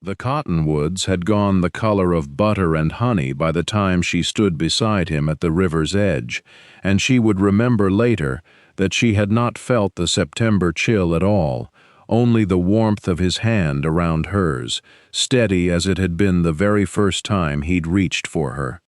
The cottonwoods had gone the color of butter and honey by the time she stood beside him at the river's edge, and she would remember later that she had not felt the September chill at all, only the warmth of his hand around hers, steady as it had been the very first time he'd reached for her.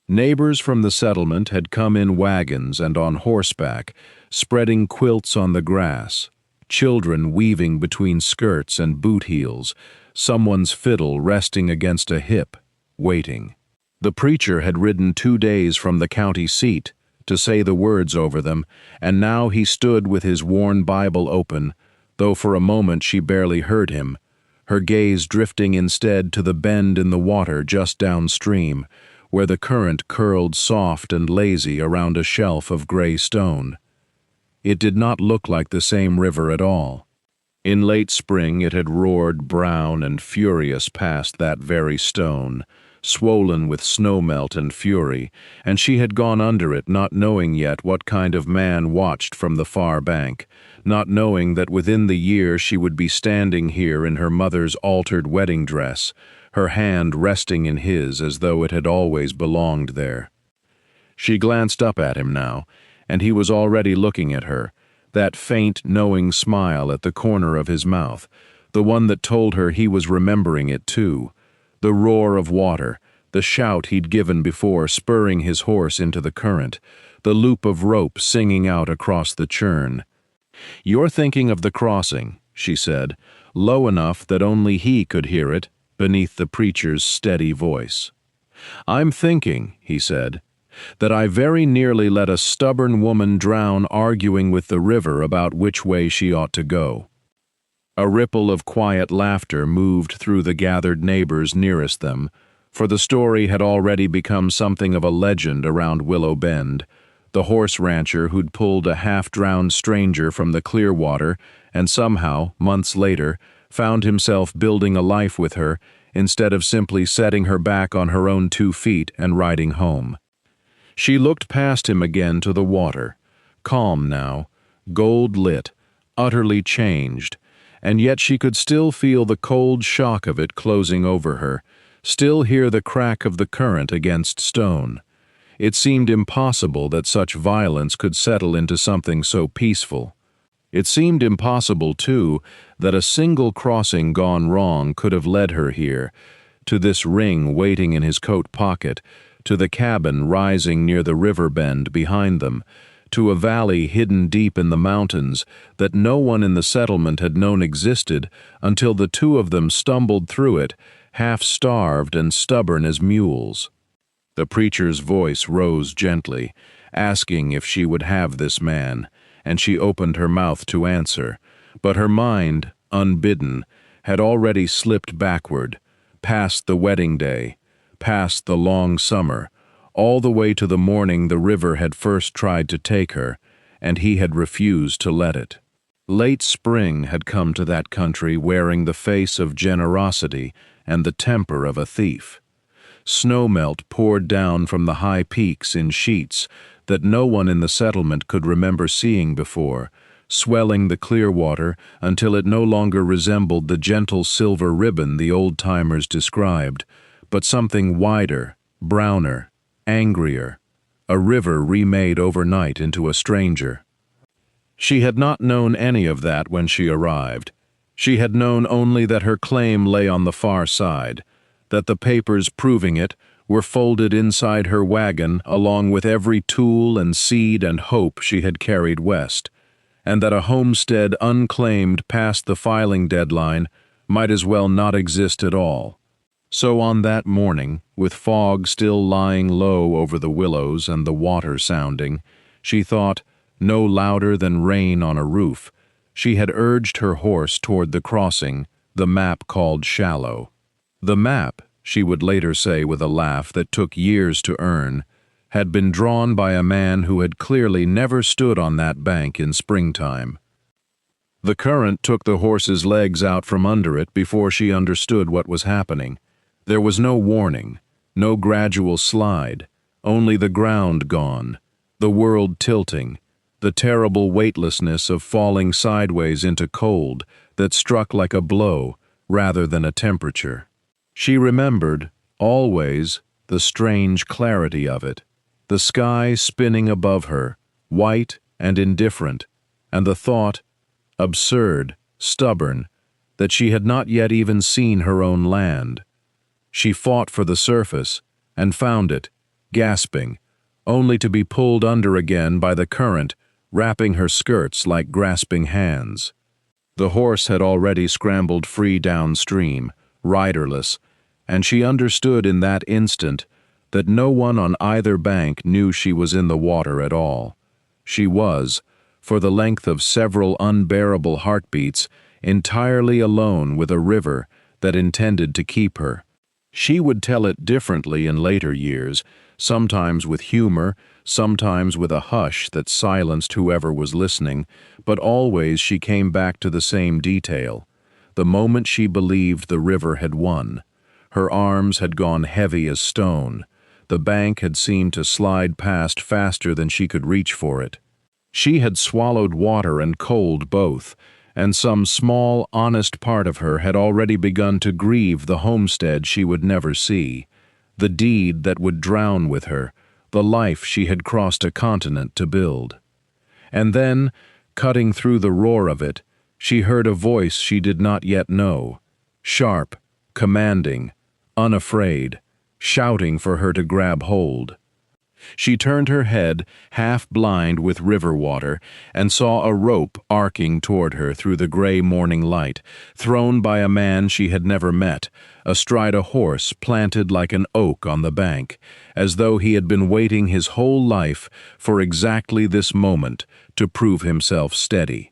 Neighbors from the settlement had come in wagons and on horseback, spreading quilts on the grass, children weaving between skirts and boot heels, someone's fiddle resting against a hip, waiting. The preacher had ridden 2 days from the county seat to say the words over them, and now he stood with his worn Bible open, though for a moment she barely heard him, her gaze drifting instead to the bend in the water just downstream, where the current curled soft and lazy around a shelf of gray stone. It did not look like the same river at all. In late spring it had roared brown and furious past that very stone, swollen with snowmelt and fury, and she had gone under it not knowing yet what kind of man watched from the far bank, not knowing that within the year she would be standing here in her mother's altered wedding dress, her hand resting in his as though it had always belonged there. She glanced up at him now, and he was already looking at her, that faint, knowing smile at the corner of his mouth, the one that told her he was remembering it too, the roar of water, the shout he'd given before spurring his horse into the current, the loop of rope singing out across the churn. "You're thinking of the crossing," she said, low enough that only he could hear it, beneath the preacher's steady voice. "I'm thinking," he said, "that I very nearly let a stubborn woman drown arguing with the river about which way she ought to go." A ripple of quiet laughter moved through the gathered neighbors nearest them, for the story had already become something of a legend around Willow Bend, the horse rancher who'd pulled a half-drowned stranger from the Clearwater and somehow, months later, found himself building a life with her instead of simply setting her back on her own 2 feet and riding home. She looked past him again to the water, calm now, gold-lit, utterly changed, and yet she could still feel the cold shock of it closing over her, still hear the crack of the current against stone. It seemed impossible that such violence could settle into something so peaceful. It seemed impossible, too, that a single crossing gone wrong could have led her here, to this ring waiting in his coat pocket, to the cabin rising near the river bend behind them, to a valley hidden deep in the mountains that no one in the settlement had known existed until the 2 of them stumbled through it, half-starved and stubborn as mules. The preacher's voice rose gently, asking if she would have this man, and she opened her mouth to answer, but her mind, unbidden, had already slipped backward, past the wedding day, past the long summer, all the way to the morning the river had first tried to take her, and he had refused to let it. Late spring had come to that country wearing the face of generosity and the temper of a thief. Snowmelt poured down from the high peaks in sheets that no one in the settlement could remember seeing before, swelling the Clearwater until it no longer resembled the gentle silver ribbon the old-timers described, but something wider, browner, angrier, a river remade overnight into a stranger. She had not known any of that when she arrived. She had known only that her claim lay on the far side, that the papers proving it were folded inside her wagon along with every tool and seed and hope she had carried west, and that a homestead unclaimed past the filing deadline might as well not exist at all. So on that morning, with fog still lying low over the willows and the water sounding, she thought, no louder than rain on a roof, she had urged her horse toward the crossing the map called Shallow. The map, she would later say with a laugh that took years to earn, had been drawn by a man who had clearly never stood on that bank in springtime. The current took the horse's legs out from under it before she understood what was happening. There was no warning, no gradual slide, only the ground gone, the world tilting, the terrible weightlessness of falling sideways into cold that struck like a blow, rather than a temperature. She remembered, always, the strange clarity of it, the sky spinning above her, white and indifferent, and the thought, absurd, stubborn, that she had not yet even seen her own land. She fought for the surface, and found it, gasping, only to be pulled under again by the current, wrapping her skirts like grasping hands. The horse had already scrambled free downstream, riderless, and she understood in that instant that no one on either bank knew she was in the water at all. She was, for the length of several unbearable heartbeats, entirely alone with a river that intended to keep her. She would tell it differently in later years, sometimes with humor, sometimes with a hush that silenced whoever was listening, but always she came back to the same detail. The moment she believed the river had won, her arms had gone heavy as stone. The bank had seemed to slide past faster than she could reach for it. She had swallowed water and cold both, and some small, honest part of her had already begun to grieve the homestead she would never see, the deed that would drown with her, the life she had crossed a continent to build. And then, cutting through the roar of it, she heard a voice she did not yet know, sharp, commanding, unafraid, shouting for her to grab hold. She turned her head, half blind with river water, and saw a rope arcing toward her through the gray morning light, thrown by a man she had never met, astride a horse planted like an oak on the bank, as though he had been waiting his whole life for exactly this moment to prove himself steady.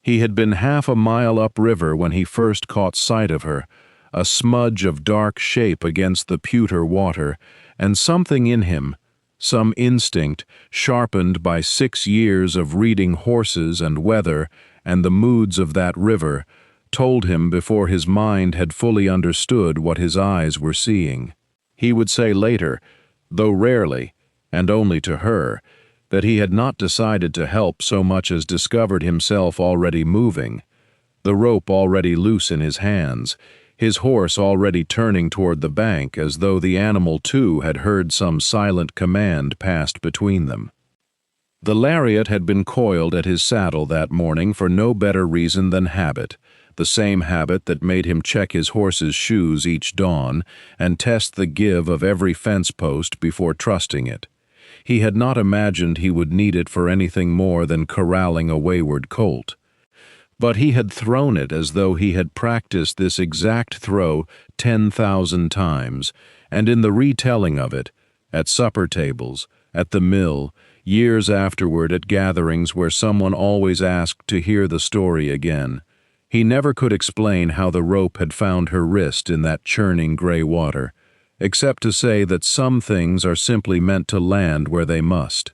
He had been half a mile upriver when he first caught sight of her, a smudge of dark shape against the pewter water, and something in him, some instinct sharpened by 6 years of reading horses and weather and the moods of that river, told him before his mind had fully understood what his eyes were seeing. He would say later, though rarely, and only to her, that he had not decided to help so much as discovered himself already moving, the rope already loose in his hands, his horse already turning toward the bank as though the animal too had heard some silent command passed between them. The lariat had been coiled at his saddle that morning for no better reason than habit, the same habit that made him check his horse's shoes each dawn and test the give of every fence post before trusting it. He had not imagined he would need it for anything more than corralling a wayward colt. But he had thrown it as though he had practiced this exact throw 10,000 times, and in the retelling of it, at supper tables, at the mill, years afterward at gatherings where someone always asked to hear the story again, he never could explain how the rope had found her wrist in that churning gray water, except to say that some things are simply meant to land where they must.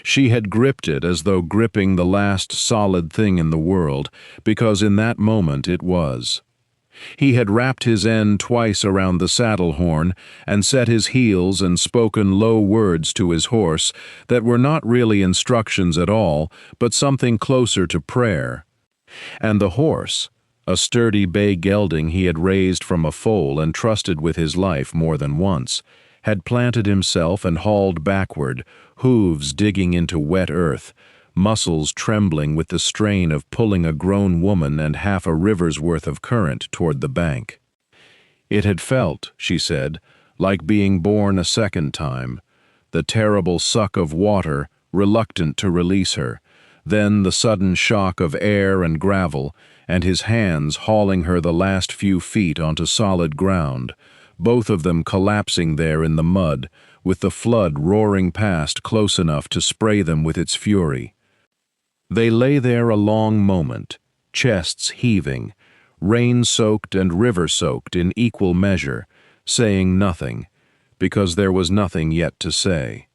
She had gripped it as though gripping the last solid thing in the world, because in that moment it was. He had wrapped his end twice around the saddle horn and set his heels and spoken low words to his horse that were not really instructions at all, but something closer to prayer. And the horse, a sturdy bay gelding he had raised from a foal and trusted with his life more than once, had planted himself and hauled backward, hooves digging into wet earth, muscles trembling with the strain of pulling a grown woman and half a river's worth of current toward the bank. It had felt, she said, like being born a second time, the terrible suck of water, reluctant to release her, then the sudden shock of air and gravel, and his hands hauling her the last few feet onto solid ground, both of them collapsing there in the mud, with the flood roaring past close enough to spray them with its fury. They lay there a long moment, chests heaving, rain-soaked and river-soaked in equal measure, saying nothing, because there was nothing yet to say.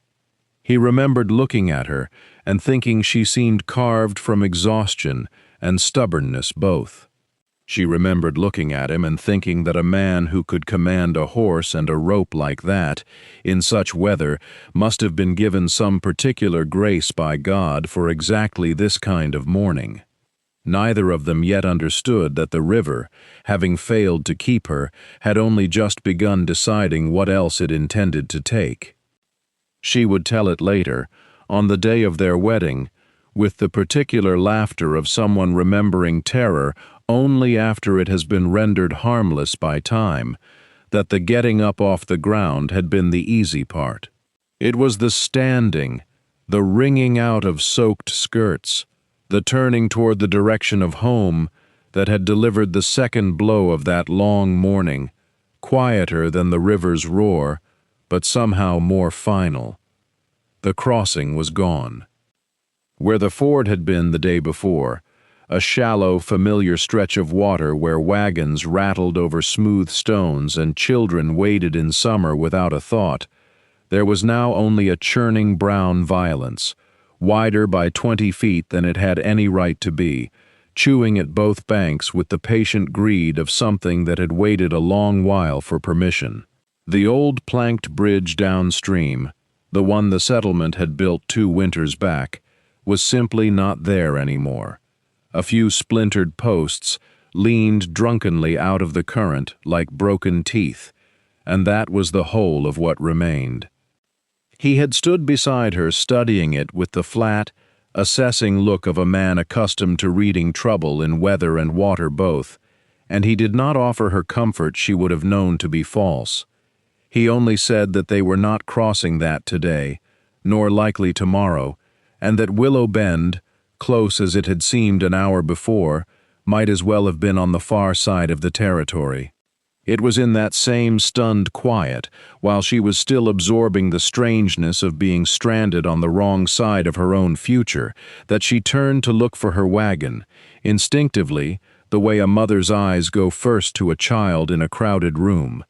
He remembered looking at her and thinking she seemed carved from exhaustion and stubbornness both. She remembered looking at him and thinking that a man who could command a horse and a rope like that, in such weather, must have been given some particular grace by God for exactly this kind of morning. Neither of them yet understood that the river, having failed to keep her, had only just begun deciding what else it intended to take. She would tell it later, on the day of their wedding, with the particular laughter of someone remembering terror only after it has been rendered harmless by time, that the getting up off the ground had been the easy part. It was the standing, the wringing out of soaked skirts, the turning toward the direction of home that had delivered the second blow of that long morning, quieter than the river's roar, but somehow more final. The crossing was gone. Where the ford had been the day before, a shallow, familiar stretch of water where wagons rattled over smooth stones and children waded in summer without a thought, there was now only a churning brown violence, wider by 20 feet than it had any right to be, chewing at both banks with the patient greed of something that had waited a long while for permission. The old planked bridge downstream, the one the settlement had built 2 winters back, was simply not there anymore. A few splintered posts leaned drunkenly out of the current like broken teeth, and that was the whole of what remained. He had stood beside her studying it with the flat, assessing look of a man accustomed to reading trouble in weather and water both, and he did not offer her comfort she would have known to be false. He only said that they were not crossing that today, nor likely tomorrow, and that Willow Bend, close as it had seemed an hour before, might as well have been on the far side of the territory. It was in that same stunned quiet, while she was still absorbing the strangeness of being stranded on the wrong side of her own future, that she turned to look for her wagon, instinctively, the way a mother's eyes go first to a child in a crowded room,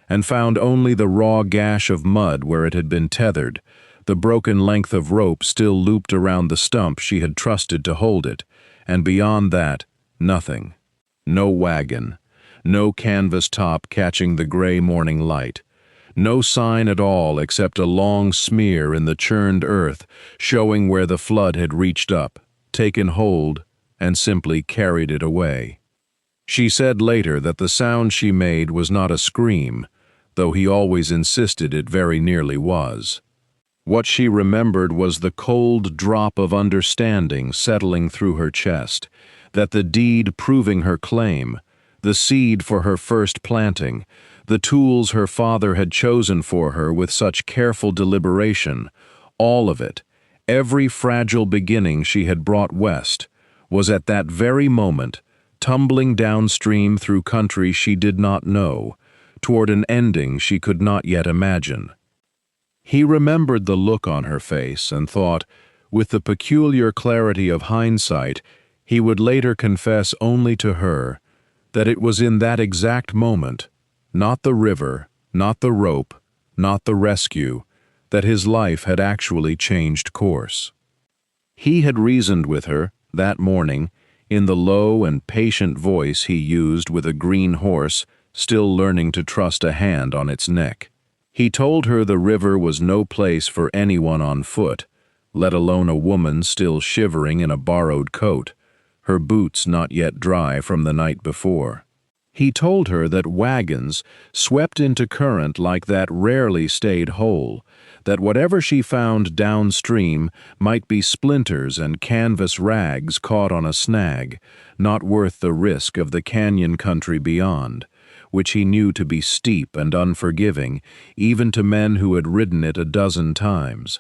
and found only the raw gash of mud where it had been tethered, the broken length of rope still looped around the stump she had trusted to hold it, and beyond that, nothing. No wagon. No canvas top catching the gray morning light. No sign at all except a long smear in the churned earth showing where the flood had reached up, taken hold, and simply carried it away. She said later that the sound she made was not a scream, though he always insisted it very nearly was. What she remembered was the cold drop of understanding settling through her chest, that the deed proving her claim, the seed for her first planting, the tools her father had chosen for her with such careful deliberation, all of it, every fragile beginning she had brought west, was at that very moment tumbling downstream through country she did not know, toward an ending she could not yet imagine. He remembered the look on her face and thought, with the peculiar clarity of hindsight, he would later confess only to her, that it was in that exact moment, not the river, not the rope, not the rescue, that his life had actually changed course. He had reasoned with her, that morning, in the low and patient voice he used with a green horse still learning to trust a hand on its neck. He told her the river was no place for anyone on foot, let alone a woman still shivering in a borrowed coat, her boots not yet dry from the night before. He told her that wagons swept into current like that rarely stayed whole, that whatever she found downstream might be splinters and canvas rags caught on a snag, not worth the risk of the canyon country beyond, which he knew to be steep and unforgiving, even to men who had ridden it a dozen times.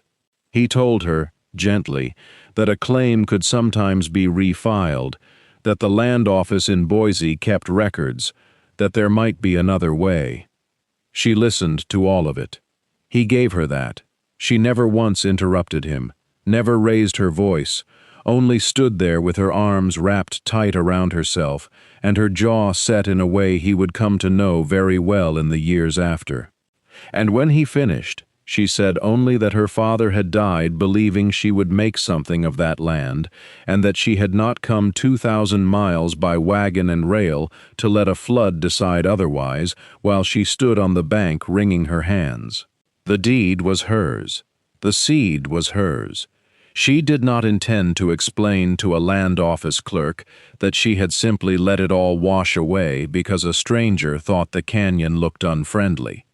He told her, gently, that a claim could sometimes be refiled, that the land office in Boise kept records, that there might be another way. She listened to all of it. He gave her that. She never once interrupted him, never raised her voice, only stood there with her arms wrapped tight around herself and her jaw set in a way he would come to know very well in the years after. And when he finished, she said only that her father had died believing she would make something of that land, and that she had not come 2,000 miles by wagon and rail to let a flood decide otherwise, while she stood on the bank wringing her hands. The deed was hers. The seed was hers. She did not intend to explain to a land office clerk that she had simply let it all wash away because a stranger thought the canyon looked unfriendly.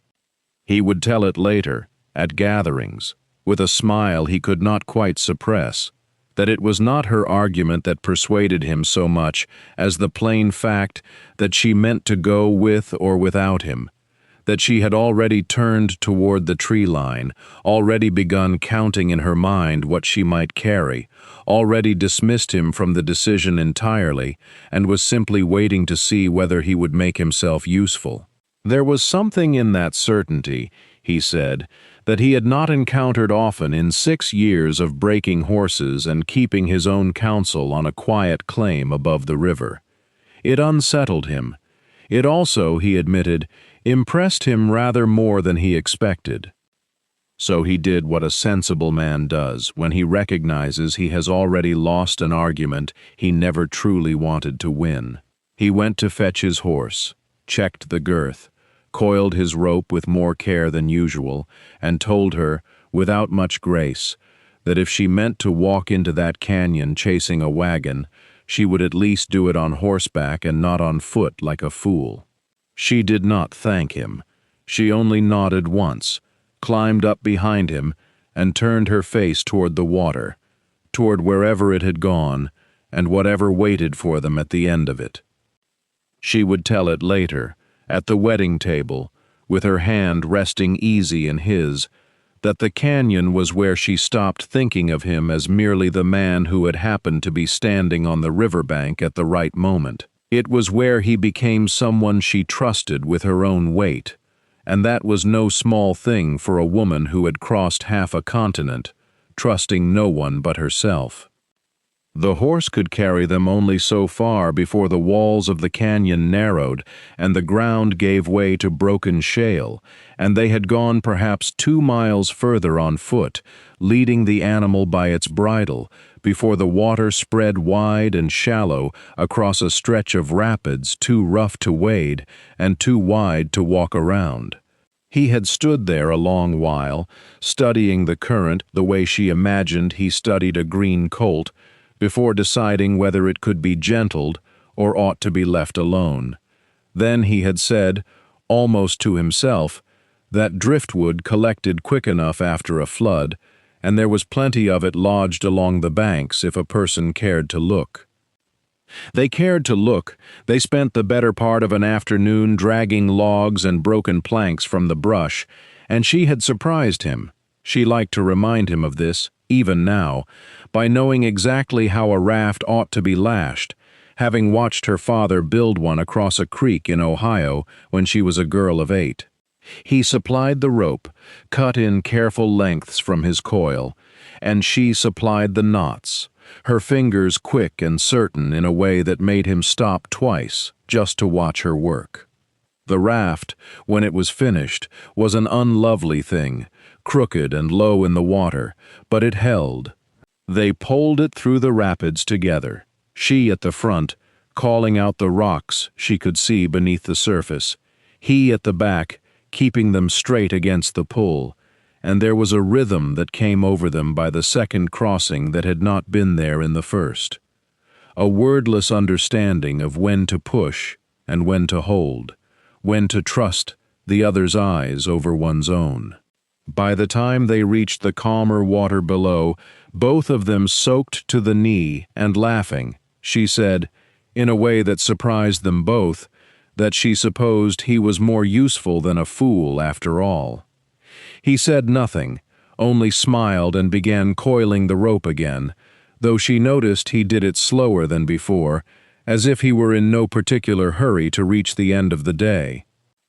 He would tell it later, at gatherings, with a smile he could not quite suppress, that it was not her argument that persuaded him so much as the plain fact that she meant to go with or without him, that she had already turned toward the tree line, already begun counting in her mind what she might carry, already dismissed him from the decision entirely, and was simply waiting to see whether he would make himself useful. There was something in that certainty, he said, that he had not encountered often in 6 years of breaking horses and keeping his own counsel on a quiet claim above the river. It unsettled him. It also, he admitted, impressed him rather more than he expected. So he did what a sensible man does when he recognizes he has already lost an argument he never truly wanted to win. He went to fetch his horse, checked the girth, coiled his rope with more care than usual, and told her, without much grace, that if she meant to walk into that canyon chasing a wagon, she would at least do it on horseback and not on foot like a fool. She did not thank him. She only nodded once, climbed up behind him, and turned her face toward the water, toward wherever it had gone, and whatever waited for them at the end of it. She would tell it later, at the wedding table, with her hand resting easy in his, that the canyon was where she stopped thinking of him as merely the man who had happened to be standing on the riverbank at the right moment. It was where he became someone she trusted with her own weight, and that was no small thing for a woman who had crossed half a continent, trusting no one but herself. The horse could carry them only so far before the walls of the canyon narrowed and the ground gave way to broken shale, and they had gone perhaps 2 miles further on foot, leading the animal by its bridle, before the water spread wide and shallow across a stretch of rapids too rough to wade and too wide to walk around. He had stood there a long while, studying the current the way she imagined he studied a green colt, before deciding whether it could be gentled or ought to be left alone. Then he had said, almost to himself, that driftwood collected quick enough after a flood, and there was plenty of it lodged along the banks if a person cared to look. They cared to look. They spent the better part of an afternoon dragging logs and broken planks from the brush, and she had surprised him. She liked to remind him of this, even now, by knowing exactly how a raft ought to be lashed, having watched her father build one across a creek in Ohio when she was a girl of 8. He supplied the rope, cut in careful lengths from his coil, and she supplied the knots, her fingers quick and certain in a way that made him stop twice just to watch her work. The raft, when it was finished, was an unlovely thing, crooked and low in the water, but it held. They poled it through the rapids together, she at the front, calling out the rocks she could see beneath the surface, he at the back, keeping them straight against the pull, and there was a rhythm that came over them by the second crossing that had not been there in the first. A wordless understanding of when to push and when to hold, when to trust the other's eyes over one's own. By the time they reached the calmer water below, both of them soaked to the knee and laughing, she said, in a way that surprised them both, that she supposed he was more useful than a fool after all. He said nothing, only smiled and began coiling the rope again, though she noticed he did it slower than before, as if he were in no particular hurry to reach the end of the day.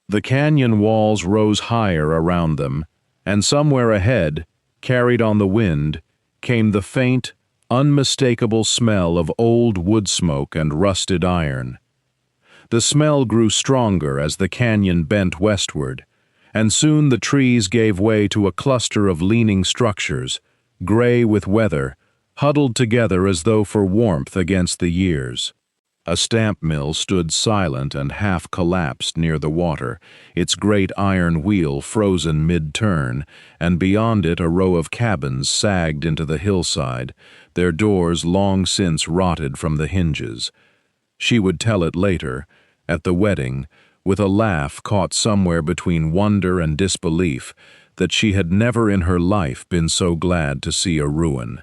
The canyon walls rose higher around them, and somewhere ahead, carried on the wind, came the faint, unmistakable smell of old wood smoke and rusted iron. The smell grew stronger as the canyon bent westward, and soon the trees gave way to a cluster of leaning structures, gray with weather, huddled together as though for warmth against the years. A stamp mill stood silent and half-collapsed near the water, its great iron wheel frozen mid-turn, and beyond it a row of cabins sagged into the hillside, their doors long since rotted from the hinges. She would tell it later, at the wedding, with a laugh caught somewhere between wonder and disbelief, that she had never in her life been so glad to see a ruin.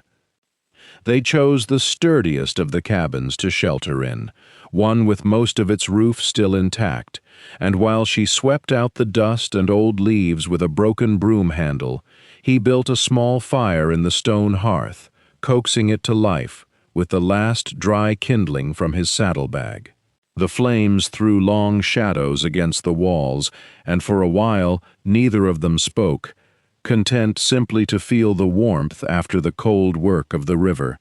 They chose the sturdiest of the cabins to shelter in, one with most of its roof still intact, and while she swept out the dust and old leaves with a broken broom handle, he built a small fire in the stone hearth, coaxing it to life with the last dry kindling from his saddlebag. The flames threw long shadows against the walls, and for a while neither of them spoke, content simply to feel the warmth after the cold work of the river.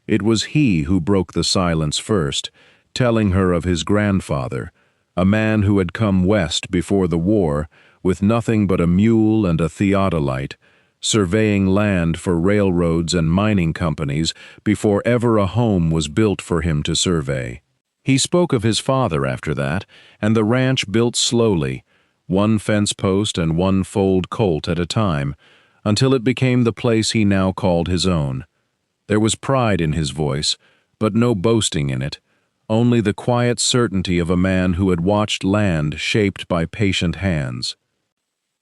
It was he who broke the silence first, telling her of his grandfather, a man who had come west before the war, with nothing but a mule and a theodolite, surveying land for railroads and mining companies before ever a home was built for him to survey. He spoke of his father after that, and the ranch built slowly, one fence post and one foaled colt at a time, until it became the place he now called his own. There was pride in his voice, but no boasting in it, only the quiet certainty of a man who had watched land shaped by patient hands.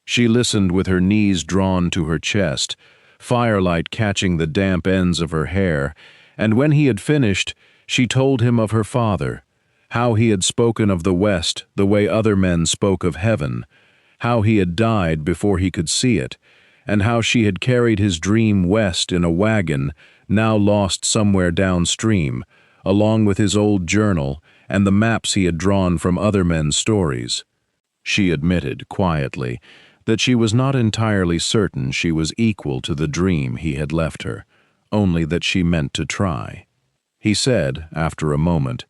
She listened with her knees drawn to her chest, firelight catching the damp ends of her hair, and when he had finished, she told him of her father, how he had spoken of the West the way other men spoke of heaven, how he had died before he could see it, and how she had carried his dream west in a wagon, now lost somewhere downstream, along with his old journal and the maps he had drawn from other men's stories. She admitted, quietly, that she was not entirely certain she was equal to the dream he had left her, only that she meant to try. He said, after a moment,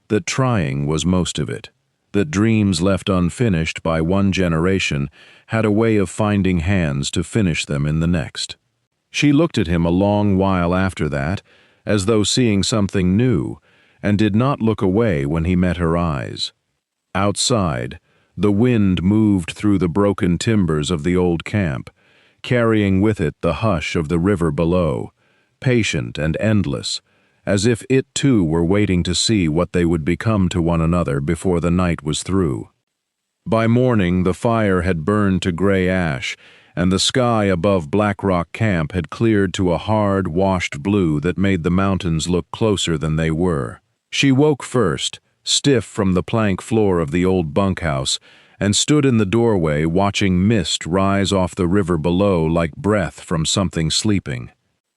that trying was most of it, that dreams left unfinished by one generation had a way of finding hands to finish them in the next. She looked at him a long while after that, as though seeing something new, and did not look away when he met her eyes. Outside, the wind moved through the broken timbers of the old camp, carrying with it the hush of the river below, patient and endless, as if it too were waiting to see what they would become to one another before the night was through. By morning the fire had burned to gray ash, and the sky above Black Rock Camp had cleared to a hard, washed blue that made the mountains look closer than they were. She woke first, stiff from the plank floor of the old bunkhouse, and stood in the doorway watching mist rise off the river below like breath from something sleeping.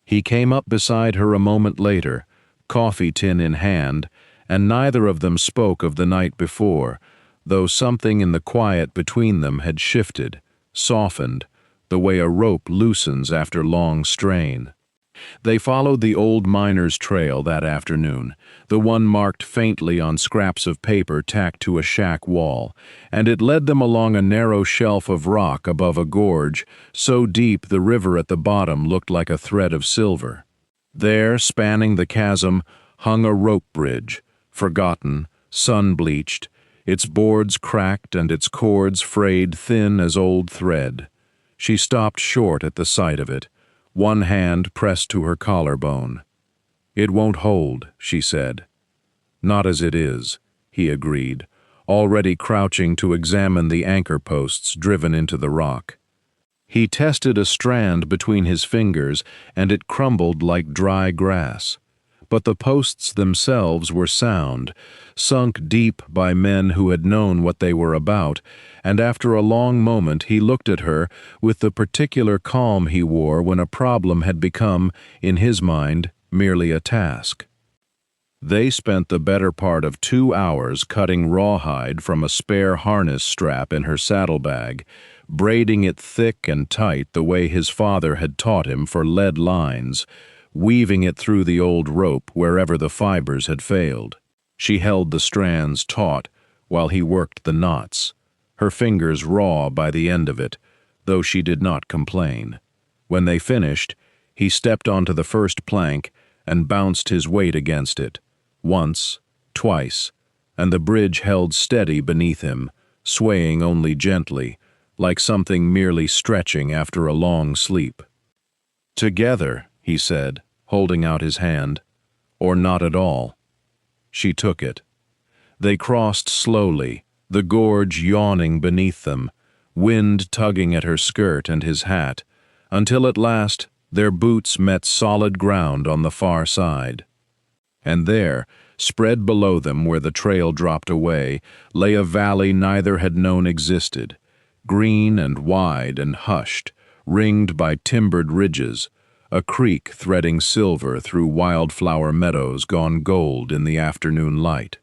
He came up beside her a moment later, coffee tin in hand, and neither of them spoke of the night before, though something in the quiet between them had shifted, softened, the way a rope loosens after long strain. They followed the old miner's trail that afternoon, the one marked faintly on scraps of paper tacked to a shack wall, and it led them along a narrow shelf of rock above a gorge so deep the river at the bottom looked like a thread of silver. There, spanning the chasm, hung a rope bridge, forgotten, sun-bleached, its boards cracked and its cords frayed thin as old thread. She stopped short at the sight of it, one hand pressed to her collarbone. "It won't hold," she said. "Not as it is," he agreed, already crouching to examine the anchor posts driven into the rock. He tested a strand between his fingers, and it crumbled like dry grass. But the posts themselves were sound, sunk deep by men who had known what they were about, and after a long moment he looked at her with the particular calm he wore when a problem had become, in his mind, merely a task. They spent the better part of 2 hours cutting rawhide from a spare harness strap in her saddlebag, braiding it thick and tight the way his father had taught him for lead lines, weaving it through the old rope wherever the fibers had failed. She held the strands taut while he worked the knots, her fingers raw by the end of it, though she did not complain. When they finished, he stepped onto the first plank and bounced his weight against it, once, twice, and the bridge held steady beneath him, swaying only gently, like something merely stretching after a long sleep. "Together," he said, holding out his hand, "or not at all." She took it. They crossed slowly, the gorge yawning beneath them, wind tugging at her skirt and his hat, until at last their boots met solid ground on the far side. And there, spread below them where the trail dropped away, lay a valley neither had known existed, green and wide and hushed, ringed by timbered ridges, a creek threading silver through wildflower meadows gone gold in the afternoon light.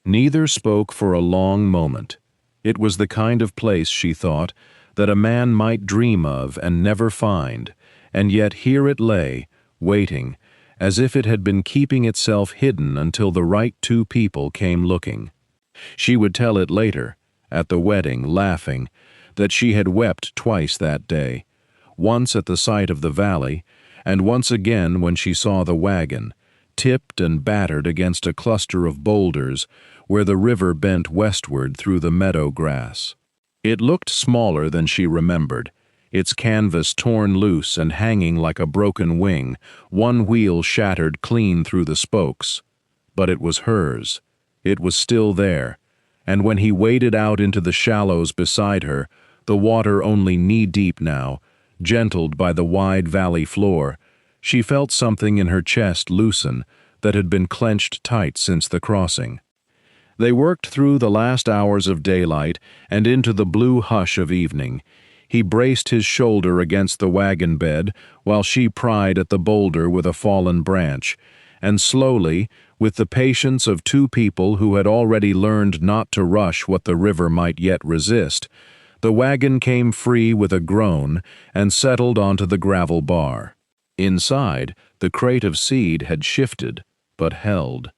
Neither spoke for a long moment. It was the kind of place, she thought, that a man might dream of and never find, and yet here it lay, waiting, as if it had been keeping itself hidden until the right two people came looking. She would tell it later, at the wedding, laughing, that she had wept twice that day, once at the sight of the valley, and once again when she saw the wagon, tipped and battered against a cluster of boulders where the river bent westward through the meadow grass. It looked smaller than she remembered, its canvas torn loose and hanging like a broken wing, one wheel shattered clean through the spokes. But it was hers. It was still there, and when he waded out into the shallows beside her, the water only knee-deep now, gentled by the wide valley floor, she felt something in her chest loosen that had been clenched tight since the crossing. They worked through the last hours of daylight and into the blue hush of evening. He braced his shoulder against the wagon bed while she pried at the boulder with a fallen branch, and slowly, with the patience of two people who had already learned not to rush what the river might yet resist, the wagon came free with a groan and settled onto the gravel bar. Inside, the crate of seed had shifted, but held.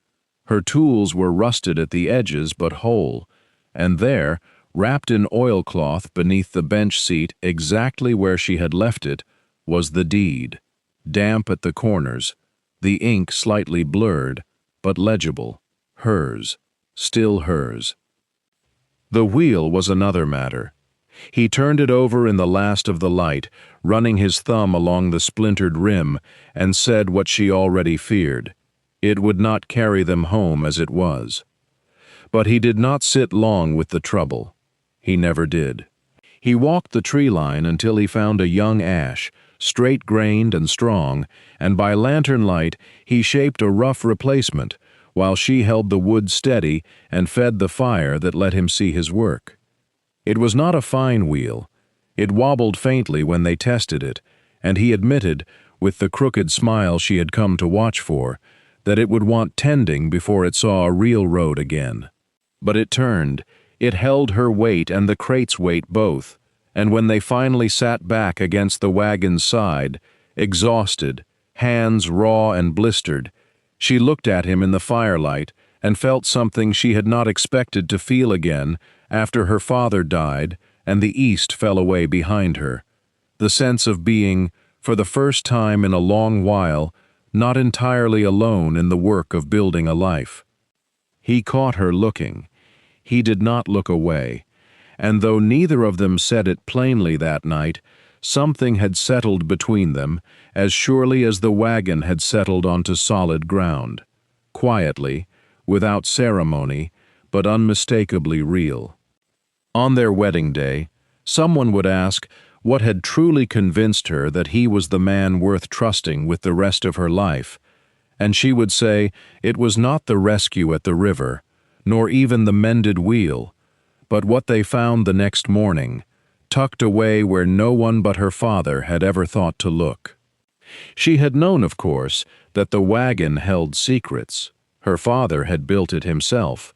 Her tools were rusted at the edges but whole, and there, wrapped in oilcloth beneath the bench seat exactly where she had left it, was the deed, damp at the corners, the ink slightly blurred, but legible, hers, still hers. The wheel was another matter. He turned it over in the last of the light, running his thumb along the splintered rim, and said what she already feared. It would not carry them home as it was. But he did not sit long with the trouble. He never did. He walked the tree line until he found a young ash, straight-grained and strong, and by lantern light he shaped a rough replacement, while she held the wood steady and fed the fire that let him see his work. It was not a fine wheel. It wobbled faintly when they tested it, and he admitted, with the crooked smile she had come to watch for, that it would want tending before it saw a real road again. But it turned. It held her weight and the crate's weight both, and when they finally sat back against the wagon's side, exhausted, hands raw and blistered, she looked at him in the firelight and felt something she had not expected to feel again after her father died and the east fell away behind her, the sense of being, for the first time in a long while, not entirely alone in the work of building a life. He caught her looking. He did not look away, and though neither of them said it plainly that night, something had settled between them as surely as the wagon had settled onto solid ground, quietly, without ceremony, but unmistakably real. On their wedding day, someone would ask what had truly convinced her that he was the man worth trusting with the rest of her life, and she would say it was not the rescue at the river, nor even the mended wheel, but what they found the next morning, tucked away where no one but her father had ever thought to look. She had known, of course, that the wagon held secrets. Her father had built it himself,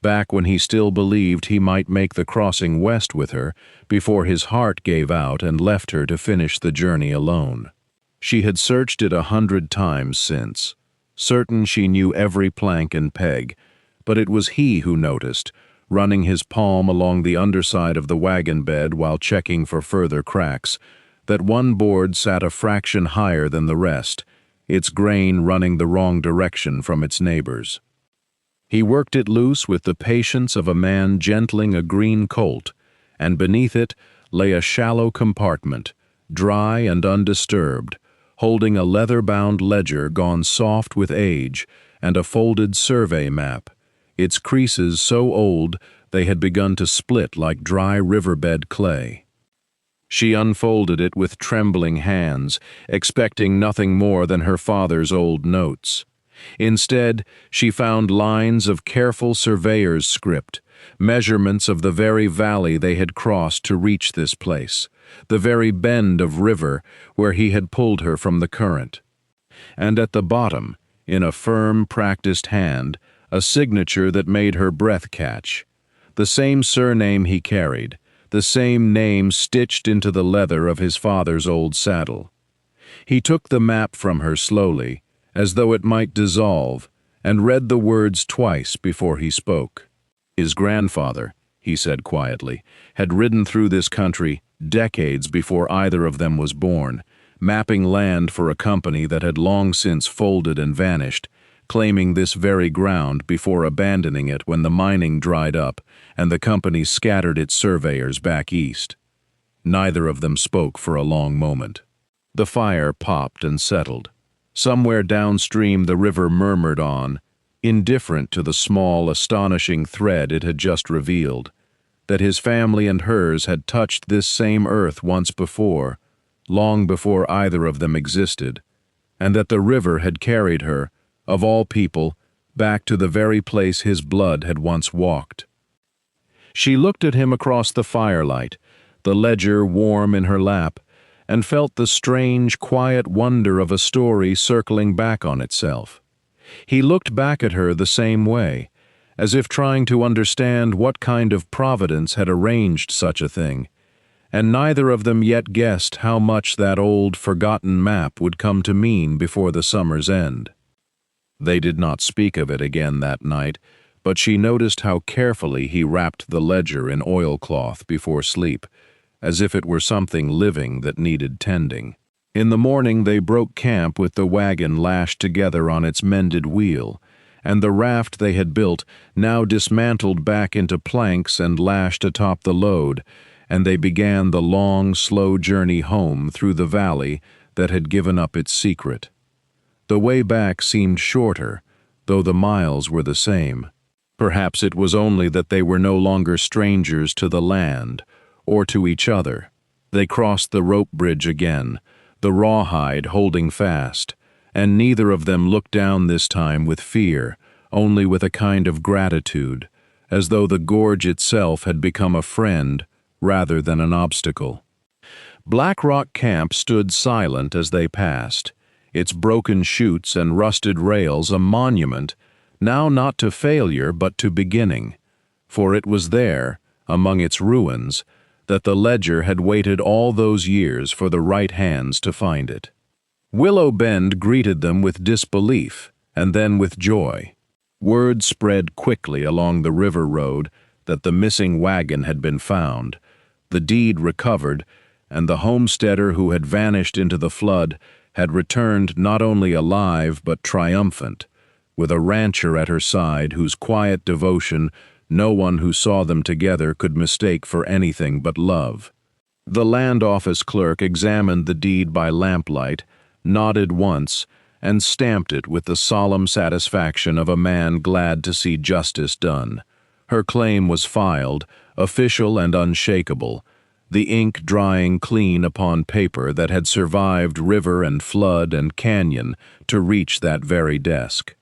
back when he still believed he might make the crossing west with her before his heart gave out and left her to finish the journey alone. She had searched it 100 times since, certain she knew every plank and peg, but it was he who noticed, running his palm along the underside of the wagon bed while checking for further cracks, that one board sat a fraction higher than the rest, its grain running the wrong direction from its neighbors. He worked it loose with the patience of a man gentling a green colt, and beneath it lay a shallow compartment, dry and undisturbed, holding a leather-bound ledger gone soft with age and a folded survey map, its creases so old they had begun to split like dry riverbed clay. She unfolded it with trembling hands, expecting nothing more than her father's old notes. Instead, she found lines of careful surveyor's script, measurements of the very valley they had crossed to reach this place, the very bend of river where he had pulled her from the current. And at the bottom, in a firm, practiced hand, a signature that made her breath catch. The same surname he carried, the same name stitched into the leather of his father's old saddle. He took the map from her slowly, as though it might dissolve, and read the words twice before he spoke. His grandfather, he said quietly, had ridden through this country decades before either of them was born, mapping land for a company that had long since folded and vanished, claiming this very ground before abandoning it when the mining dried up and the company scattered its surveyors back east. Neither of them spoke for a long moment. The fire popped and settled. Somewhere downstream the river murmured on, indifferent to the small, astonishing thread it had just revealed, that his family and hers had touched this same earth once before, long before either of them existed, and that the river had carried her, of all people, back to the very place his blood had once walked. She looked at him across the firelight, the ledger warm in her lap, and felt the strange, quiet wonder of a story circling back on itself. He looked back at her the same way, as if trying to understand what kind of providence had arranged such a thing, and neither of them yet guessed how much that old, forgotten map would come to mean before the summer's end. They did not speak of it again that night, but she noticed how carefully he wrapped the ledger in oilcloth before sleep, as if it were something living that needed tending. In the morning they broke camp with the wagon lashed together on its mended wheel, and the raft they had built now dismantled back into planks and lashed atop the load, and they began the long, slow journey home through the valley that had given up its secret. The way back seemed shorter, though the miles were the same. Perhaps it was only that they were no longer strangers to the land, or to each other. They crossed the rope bridge again, the rawhide holding fast, and neither of them looked down this time with fear, only with a kind of gratitude, as though the gorge itself had become a friend rather than an obstacle. Black Rock Camp stood silent as they passed, its broken chutes and rusted rails a monument, now not to failure but to beginning, for it was there, among its ruins, that the ledger had waited all those years for the right hands to find it. Willow Bend greeted them with disbelief, and then with joy. Word spread quickly along the river road that the missing wagon had been found, the deed recovered, and the homesteader who had vanished into the flood had returned not only alive but triumphant, with a rancher at her side whose quiet devotion no one who saw them together could mistake for anything but love. The land office clerk examined the deed by lamplight, nodded once, and stamped it with the solemn satisfaction of a man glad to see justice done. Her claim was filed, official and unshakable, the ink drying clean upon paper that had survived river and flood and canyon to reach that very desk.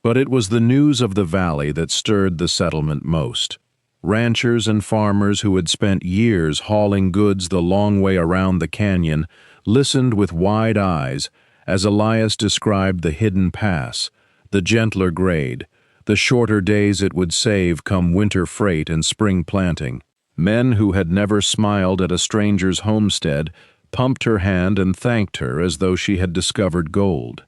But it was the news of the valley that stirred the settlement most. Ranchers and farmers who had spent years hauling goods the long way around the canyon listened with wide eyes as Elias described the hidden pass, the gentler grade, the shorter days it would save come winter freight and spring planting. Men who had never smiled at a stranger's homestead pumped her hand and thanked her as though she had discovered gold.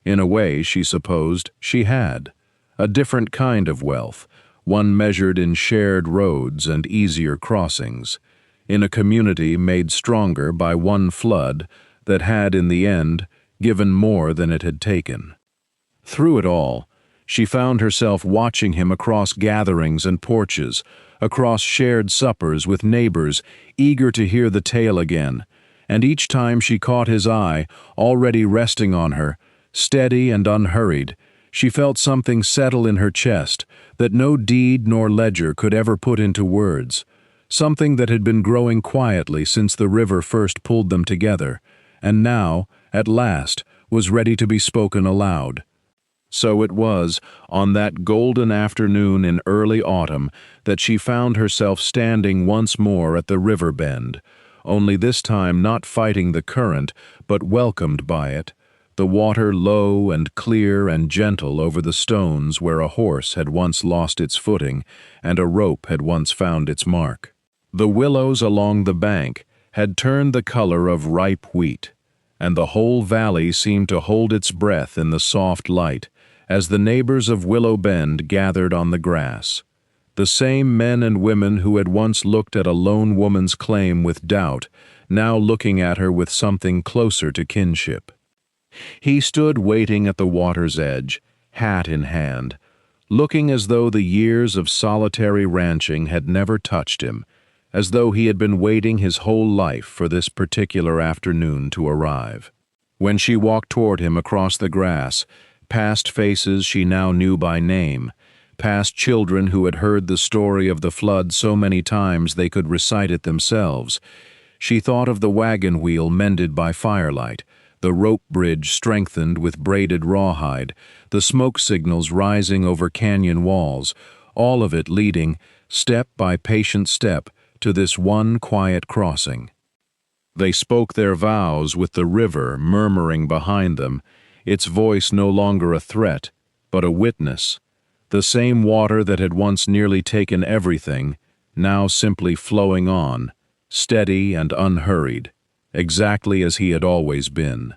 In a way, she supposed, she had. A different kind of wealth, one measured in shared roads and easier crossings, in a community made stronger by one flood that had, in the end, given more than it had taken. Through it all, She found herself watching him across gatherings and porches, across shared suppers with neighbors, eager to hear the tale again, and each time she caught his eye, already resting on her, steady and unhurried, she felt something settle in her chest that no deed nor ledger could ever put into words, something that had been growing quietly since the river first pulled them together, and now, at last, was ready to be spoken aloud. So it was, on that golden afternoon in early autumn, that she found herself standing once more at the river bend, only this time not fighting the current, but welcomed by it, the water low and clear and gentle over the stones where a horse had once lost its footing and a rope had once found its mark. The willows along the bank had turned the color of ripe wheat, and the whole valley seemed to hold its breath in the soft light, as the neighbors of Willow Bend gathered on the grass. The same men and women who had once looked at a lone woman's claim with doubt, now looking at her with something closer to kinship. He stood waiting at the water's edge, hat in hand, looking as though the years of solitary ranching had never touched him, as though he had been waiting his whole life for this particular afternoon to arrive. When she walked toward him across the grass, past faces she now knew by name, past children who had heard the story of the flood so many times they could recite it themselves, she thought of the wagon wheel mended by firelight, the rope bridge strengthened with braided rawhide, the smoke signals rising over canyon walls, all of it leading, step by patient step, to this one quiet crossing. They spoke their vows with the river murmuring behind them, its voice no longer a threat, but a witness. The same water that had once nearly taken everything, now simply flowing on, steady and unhurried, exactly as he had always been.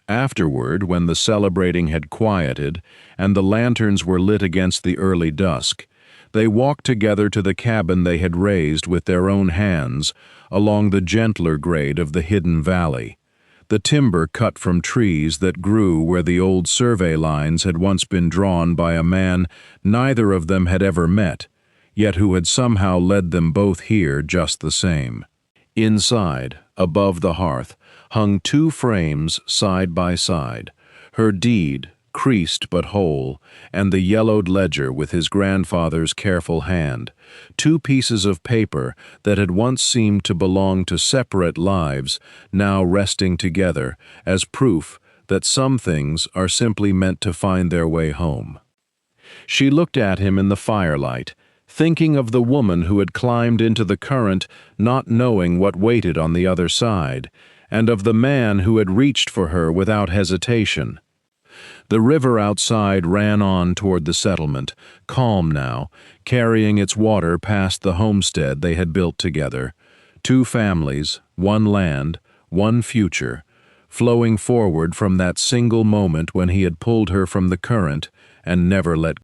Afterward, when the celebrating had quieted and the lanterns were lit against the early dusk, they walked together to the cabin they had raised with their own hands along the gentler grade of the hidden valley, the timber cut from trees that grew where the old survey lines had once been drawn by a man neither of them had ever met, yet who had somehow led them both here just the same. Inside, above the hearth, hung two frames side by side, her deed, creased but whole, and the yellowed ledger with his grandfather's careful hand, two pieces of paper that had once seemed to belong to separate lives, now resting together as proof that some things are simply meant to find their way home. She looked at him in the firelight, thinking of the woman who had climbed into the current, not knowing what waited on the other side, and of the man who had reached for her without hesitation. The river outside ran on toward the settlement, calm now, carrying its water past the homestead they had built together. Two families, one land, one future, flowing forward from that single moment when he had pulled her from the current and never let